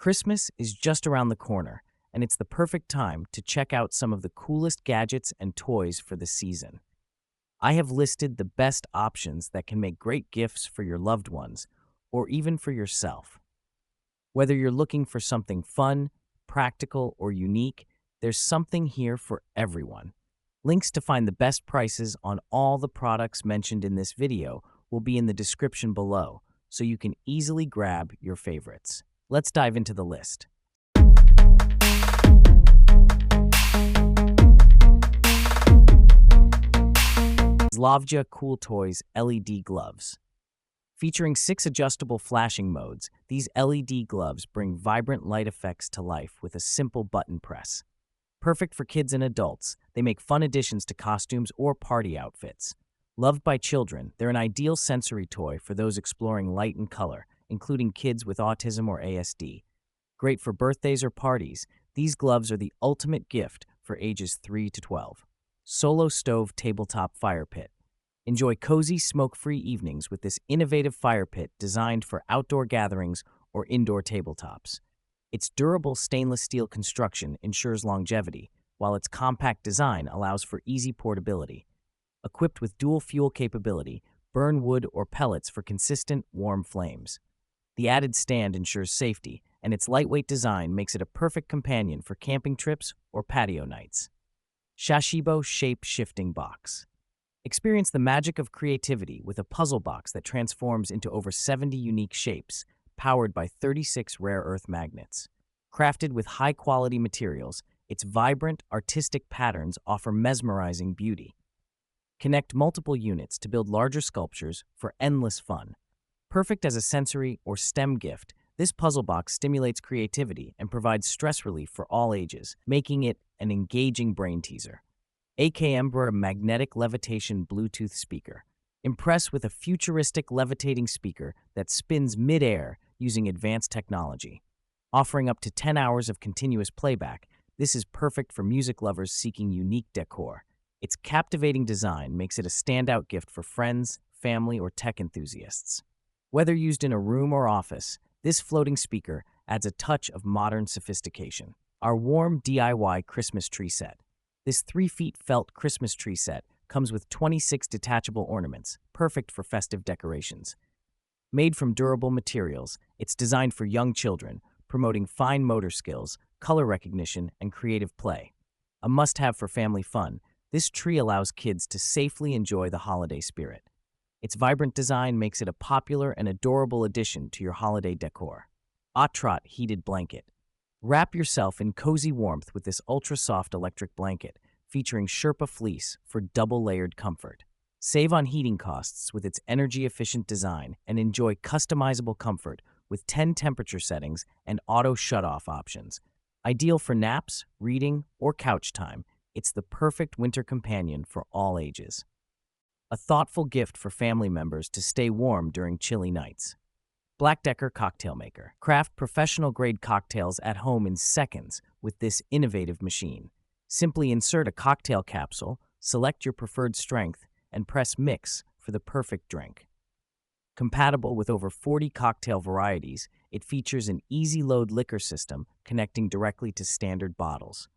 Christmas is just around the corner, and it's the perfect time to check out some of the coolest gadgets and toys for the season. I have listed the best options that can make great gifts for your loved ones or even for yourself. Whether you're looking for something fun, practical, or unique, there's something here for everyone. Links to find the best prices on all the products mentioned in this video will be in the description below, so you can easily grab your favorites. Let's dive into the list. Zlavja Cool Toys LED Gloves. Featuring 6 adjustable flashing modes, these LED gloves bring vibrant light effects to life with a simple button press. Perfect for kids and adults, they make fun additions to costumes or party outfits. Loved by children, they're an ideal sensory toy for those exploring light and color, including kids with autism or ASD. Great for birthdays or parties, these gloves are the ultimate gift for ages 3 to 12. Solo Stove Tabletop Fire Pit. Enjoy cozy, smoke-free evenings with this innovative fire pit designed for outdoor gatherings or indoor tabletops. Its durable stainless steel construction ensures longevity, while its compact design allows for easy portability. Equipped with dual fuel capability, burn wood or pellets for consistent, warm flames. The added stand ensures safety, and its lightweight design makes it a perfect companion for camping trips or patio nights. Shashibo Shape-Shifting Box. Experience the magic of creativity with a puzzle box that transforms into over 70 unique shapes, powered by 36 rare earth magnets. Crafted with high-quality materials, its vibrant, artistic patterns offer mesmerizing beauty. Connect multiple units to build larger sculptures for endless fun. Perfect as a sensory or STEM gift, this puzzle box stimulates creativity and provides stress relief for all ages, making it an engaging brain teaser. AKMBRA Magnetic Levitation Bluetooth Speaker. Impress with a futuristic levitating speaker that spins mid-air using advanced technology. Offering up to 10 hours of continuous playback, this is perfect for music lovers seeking unique decor. Its captivating design makes it a standout gift for friends, family, or tech enthusiasts. Whether used in a room or office, this floating speaker adds a touch of modern sophistication. Our warm DIY Christmas tree set. This 3-feet felt Christmas tree set comes with 26 detachable ornaments, perfect for festive decorations. Made from durable materials, it's designed for young children, promoting fine motor skills, color recognition, and creative play. A must-have for family fun, this tree allows kids to safely enjoy the holiday spirit. Its vibrant design makes it a popular and adorable addition to your holiday decor. Otrot Heated Blanket. Wrap yourself in cozy warmth with this ultra-soft electric blanket, featuring Sherpa fleece for double-layered comfort. Save on heating costs with its energy-efficient design and enjoy customizable comfort with 10 temperature settings and auto shut-off options. Ideal for naps, reading, or couch time, it's the perfect winter companion for all ages. A thoughtful gift for family members to stay warm during chilly nights. Black Decker Cocktail Maker. Craft professional-grade cocktails at home in seconds with this innovative machine. Simply insert a cocktail capsule, select your preferred strength, and press mix for the perfect drink. Compatible with over 40 cocktail varieties, it features an easy-load liquor system connecting directly to standard bottles.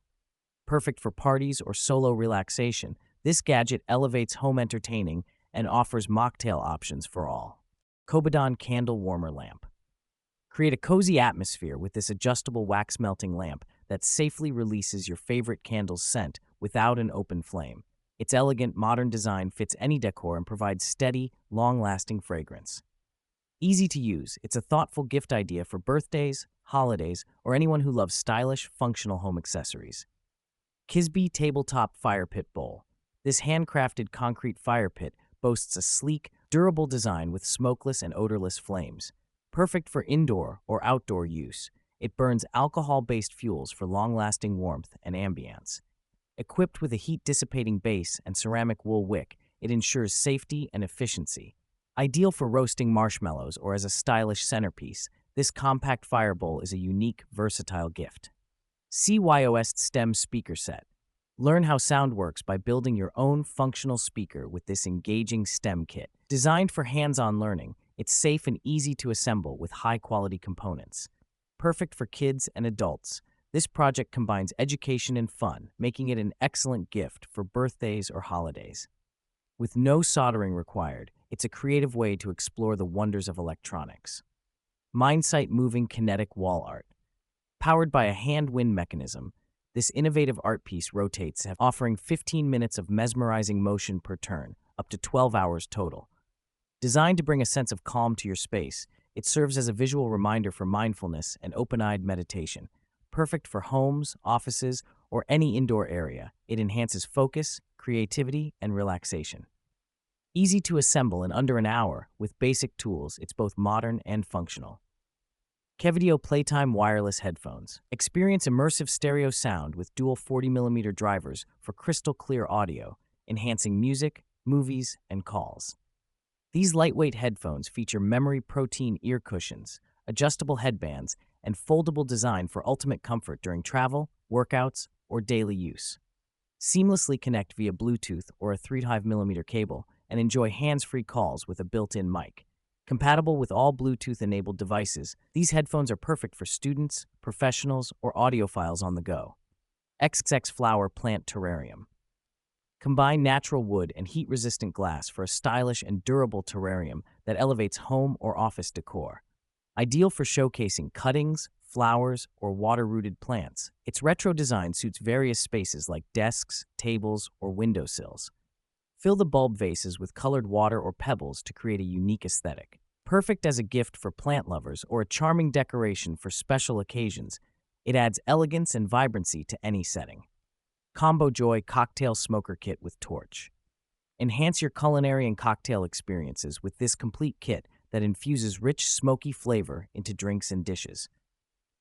Perfect for parties or solo relaxation, this gadget elevates home entertaining and offers mocktail options for all. Kobodan Candle Warmer Lamp. Create a cozy atmosphere with this adjustable wax-melting lamp that safely releases your favorite candle's scent without an open flame. Its elegant, modern design fits any decor and provides steady, long-lasting fragrance. Easy to use, it's a thoughtful gift idea for birthdays, holidays, or anyone who loves stylish, functional home accessories. Kisbee Tabletop Fire Pit Bowl. This handcrafted concrete fire pit boasts a sleek, durable design with smokeless and odorless flames. Perfect for indoor or outdoor use, it burns alcohol-based fuels for long-lasting warmth and ambience. Equipped with a heat-dissipating base and ceramic wool wick, it ensures safety and efficiency. Ideal for roasting marshmallows or as a stylish centerpiece, this compact fire bowl is a unique, versatile gift. CYOS STEM Speaker Set. Learn how sound works by building your own functional speaker with this engaging STEM kit. Designed for hands-on learning, it's safe and easy to assemble with high-quality components. Perfect for kids and adults. This project combines education and fun, making it an excellent gift for birthdays or holidays. With no soldering required, it's a creative way to explore the wonders of electronics. MindSight Moving Kinetic Wall Art. Powered by a hand wind mechanism, this innovative art piece rotates, offering 15 minutes of mesmerizing motion per turn, up to 12 hours total. Designed to bring a sense of calm to your space, it serves as a visual reminder for mindfulness and open-eyed meditation. Perfect for homes, offices, or any indoor area, it enhances focus, creativity, and relaxation. Easy to assemble in under an hour, with basic tools, it's both modern and functional. Kevidio Playtime Wireless Headphones. Experience immersive stereo sound with dual 40mm drivers for crystal clear audio, enhancing music, movies, and calls. These lightweight headphones feature memory protein ear cushions, adjustable headbands, and foldable design for ultimate comfort during travel, workouts, or daily use. Seamlessly connect via Bluetooth or a 3.5mm cable and enjoy hands-free calls with a built-in mic. Compatible with all Bluetooth-enabled devices, these headphones are perfect for students, professionals, or audiophiles on the go. XX Flower Plant Terrarium. Combine natural wood and heat-resistant glass for a stylish and durable terrarium that elevates home or office decor. Ideal for showcasing cuttings, flowers, or water-rooted plants, its retro design suits various spaces like desks, tables, or windowsills. Fill the bulb vases with colored water or pebbles to create a unique aesthetic. Perfect as a gift for plant lovers or a charming decoration for special occasions, it adds elegance and vibrancy to any setting. Combo Joy Cocktail Smoker Kit with Torch. Enhance your culinary and cocktail experiences with this complete kit that infuses rich, smoky flavor into drinks and dishes.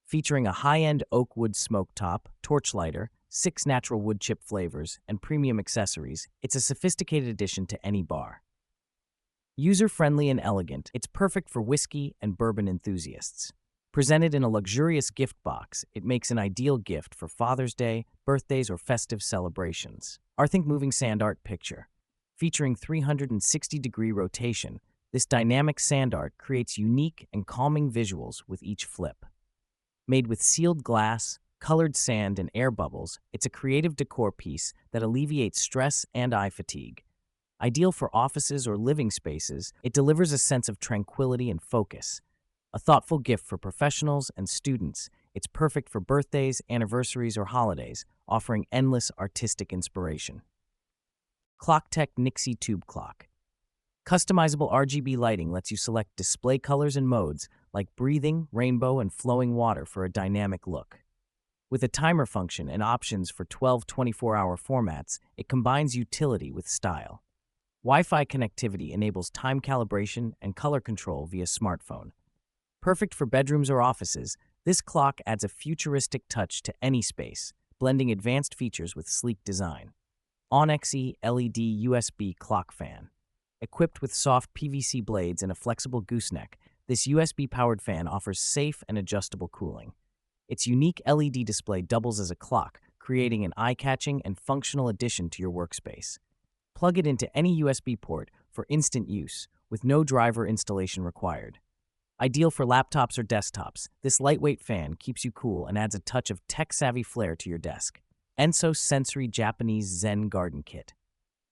Featuring a high-end oak wood smoke top, torch lighter, 6 natural wood chip flavors, and premium accessories, it's a sophisticated addition to any bar. User-friendly and elegant, it's perfect for whiskey and bourbon enthusiasts. Presented in a luxurious gift box, it makes an ideal gift for Father's Day, birthdays, or festive celebrations. Our Think Moving Sand Art Picture. Featuring 360-degree rotation, this dynamic sand art creates unique and calming visuals with each flip. Made with sealed glass, colored sand, and air bubbles, it's a creative decor piece that alleviates stress and eye fatigue. Ideal for offices or living spaces, it delivers a sense of tranquility and focus. A thoughtful gift for professionals and students, it's perfect for birthdays, anniversaries, or holidays, offering endless artistic inspiration. ClockTech Nixie Tube Clock. Customizable RGB lighting lets you select display colors and modes like breathing, rainbow, and flowing water for a dynamic look. With a timer function and options for 12 24-hour formats, it combines utility with style. Wi-Fi connectivity enables time calibration and color control via smartphone. Perfect for bedrooms or offices, this clock adds a futuristic touch to any space, blending advanced features with sleek design. Onyxy LED USB Clock Fan. Equipped with soft PVC blades and a flexible gooseneck, this USB-powered fan offers safe and adjustable cooling. Its unique LED display doubles as a clock, creating an eye-catching and functional addition to your workspace. Plug it into any USB port for instant use, with no driver installation required. Ideal for laptops or desktops, this lightweight fan keeps you cool and adds a touch of tech-savvy flair to your desk. Enso Sensory Japanese Zen Garden Kit.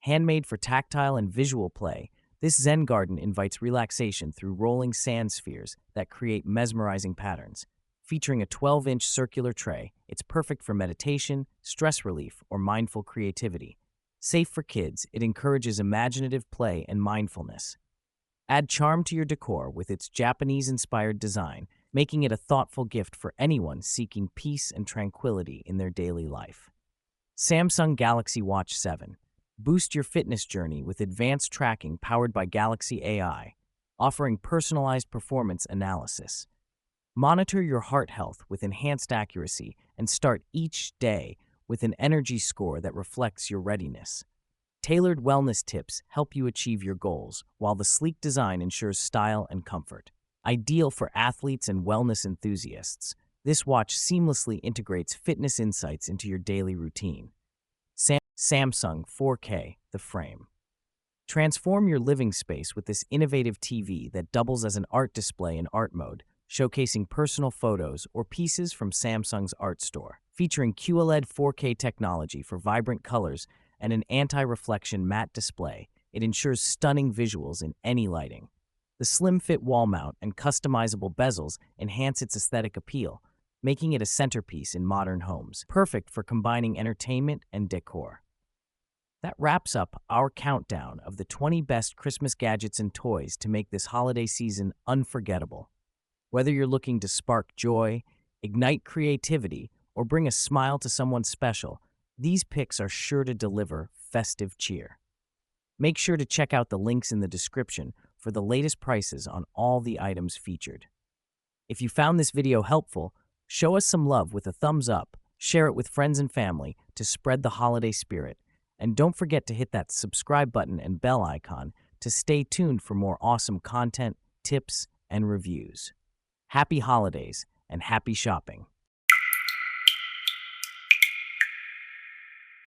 Handmade for tactile and visual play, this Zen garden invites relaxation through rolling sand spheres that create mesmerizing patterns. Featuring a 12-inch circular tray, it's perfect for meditation, stress relief, or mindful creativity. Safe for kids, it encourages imaginative play and mindfulness. Add charm to your decor with its Japanese-inspired design, making it a thoughtful gift for anyone seeking peace and tranquility in their daily life. Samsung Galaxy Watch 7. Boost your fitness journey with advanced tracking powered by Galaxy AI, offering personalized performance analysis. Monitor your heart health with enhanced accuracy and start each day with an energy score that reflects your readiness. Tailored wellness tips help you achieve your goals, while the sleek design ensures style and comfort. Ideal for athletes and wellness enthusiasts, this watch seamlessly integrates fitness insights into your daily routine. Samsung 4K The Frame. Transform your living space with this innovative TV that doubles as an art display in art mode, showcasing personal photos or pieces from Samsung's art store. Featuring QLED 4K technology for vibrant colors and an anti-reflection matte display, it ensures stunning visuals in any lighting. The slim-fit wall mount and customizable bezels enhance its aesthetic appeal, making it a centerpiece in modern homes, perfect for combining entertainment and decor. That wraps up our countdown of the 20 best Christmas gadgets and toys to make this holiday season unforgettable. Whether you're looking to spark joy, ignite creativity, or bring a smile to someone special, these picks are sure to deliver festive cheer. Make sure to check out the links in the description for the latest prices on all the items featured. If you found this video helpful, show us some love with a thumbs up, share it with friends and family to spread the holiday spirit, and don't forget to hit that subscribe button and bell icon to stay tuned for more awesome content, tips, and reviews. Happy holidays and happy shopping!